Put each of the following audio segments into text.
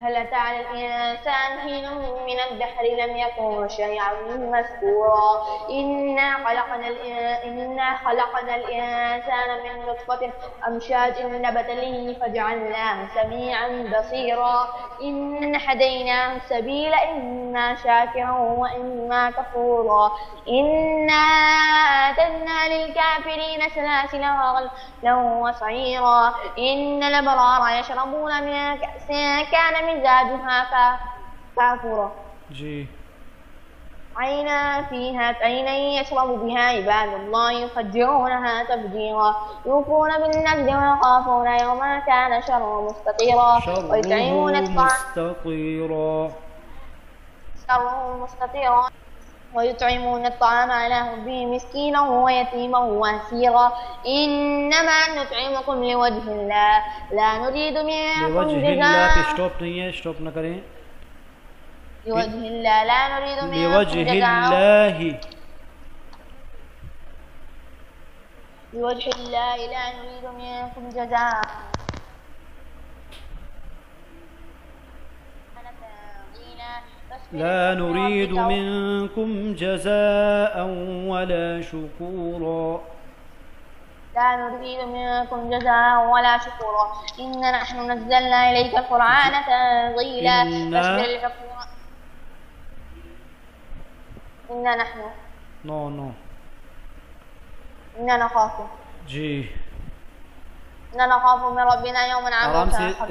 هل أتى على الإنسان حين من الدهر لم يكن شيئا مذكورا إنا خلقنا الإنسان من نطفة أمشاج نبتليه فجعلناه سميعا بصيرا إن هديناه السبيل إما شاكرا وإما كفورا إنا أعتدنا للكافرين سلاسل وغلا وسعيرا إن الأبرار يشربون من كأس كان مزاجها كافورا عينا يشرب بها عباد الله يفجرونها تفجيرا يوفون بالنذر ويخافون يوما كان شره مستطيرا ويطعمون الطعام على حبه مسكينا ويتيما واسيرا إنما نطعمكم لوجه الله لا نريد منكم جزاء لوجه الله لا نريد منكم جزاء لوجه الله لا نريد منكم جزاء لا نريد منكم جزاء ولا شكورا إنا نحن نزلنا إليك القرآن تنزيلا إنا نحن إنا نخاف من ربنا يوما عبوسا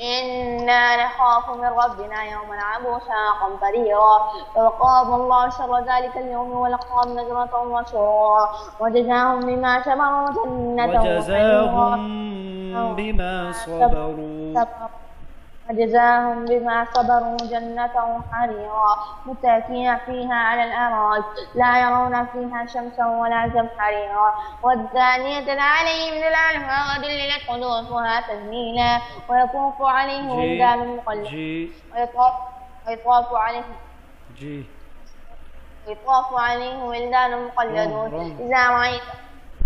إنا نخاف من ربنا يوما عبوسا قمطريرا فوقاهم الله شر ذلك اليوم ولقاهم نزرة وسرورا وجزاهم بما صبروا جنة حريرا متكئين فيها على الأرائك لا يرون فيها شمسا ولا زمهريرا والدانية عليهم ظلالها وذللت قطوفها تذليلا ويطوف عليهم ولدان مخلدون ويطاف عليهم ولدان مخلدون إذا رأيت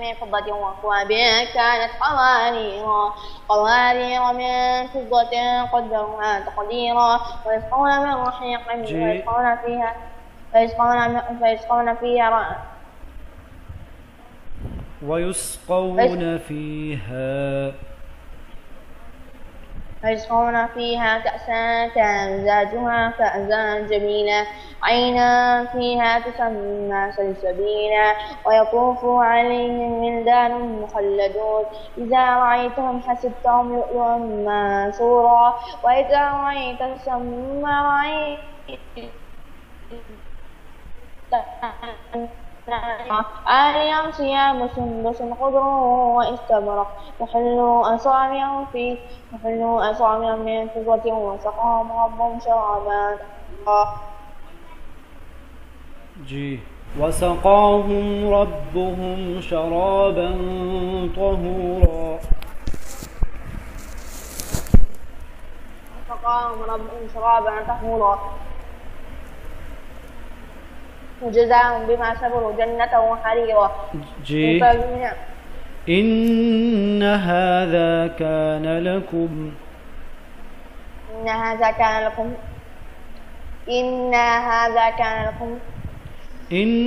من فضة وأكواب كانت قوارير من فضة قدروها تقديرا ويسقون من رحيق ويسقون فيها كأسا كان مزاجها كأسا جميلا عينا فيها تسمى سلسبيلا ويطوف عليهم ولدان مخلدون إذا رأيتهم حسبتهم لؤلؤا منثورا وإذا رأيت ثم رأيت عاليهم ثياب سندس خضر واستبرق وحلوا أصابعهم من فضة وسقاهم ربهم شرابا وسقاهم ربهم شرابا طهورا وجزاهم بما صبروا جنة وحريرا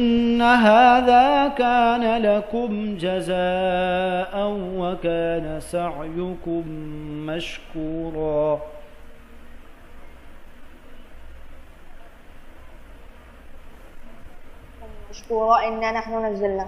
إن هذا كان لكم جزاء وكان سعيكم مشكورا إنا نحن نزلنا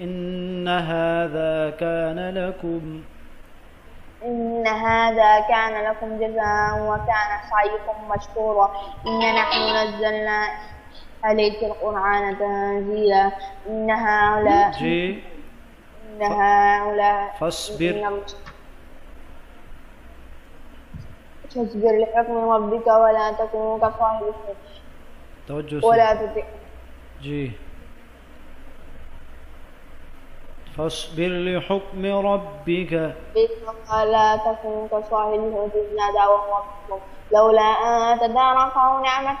إن هذا كان لكم جزاء وكان سعيكم مشكورا إنا نحن نزلنا عليك القرآن تنزيلا إن هؤلاء فاصبر لحكم ربك ولا تكونوا كصاحب توجه ولا تطع فاصبر لحكم ربك ولا تكن كصاحب الحوت إذ نادى وهو مكظوم لولا أن تداركه نعمة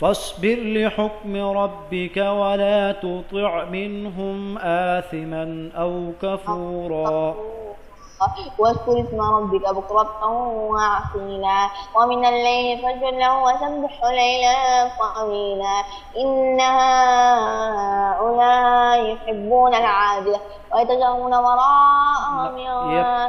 فاصبر لحكم ربك ولا تطع منهم آثما أو كفورا واذكر اسم ربك بكرة وأصيلا ومن الليل فاسجد له وسبحه ليلا طويلا إن هؤلاء يحبون العاجلة ويتجرون وراءهم يوما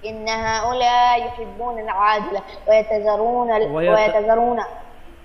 إن هؤلاء يحبون العاجلة ويتذرون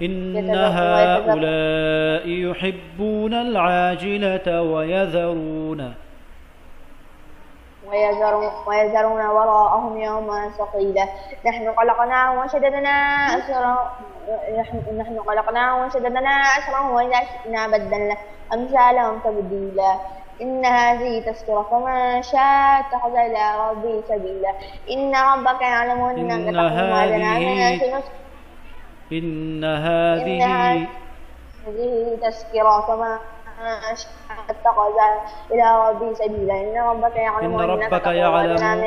إن هؤلاء يحبون العاجلة ويذرون وراءهم يوما ثقيلا نحن خلقناهم وشددنا أسرهم وإذا شئنا بدلنا أمثالهم تبديلا إن هذه تذكرة فمن شاء اتخذ إلى ربه سبيلا إن ربك يعلم أنك تقوم أدنى من الناس إن هذه تذكرة فمن شاء اتخذ إلى ربه سبيلا إن ربك يعلم أنك تقوم أدنى من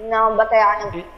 إن ربك يعلم।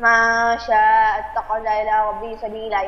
ما شاء اتخذ إلى ربه سبيلا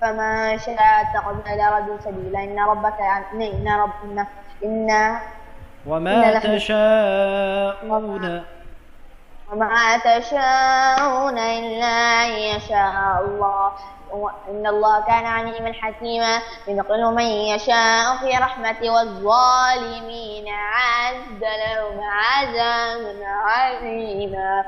فما شاء اتخذ إلى ربه سبيلا إن ربك وما تشاءون إلا أن يشاء الله إن الله كان عليما حكيما يدخل من يشاء في رحمته والظالمين أعد لهم عذابا عليما।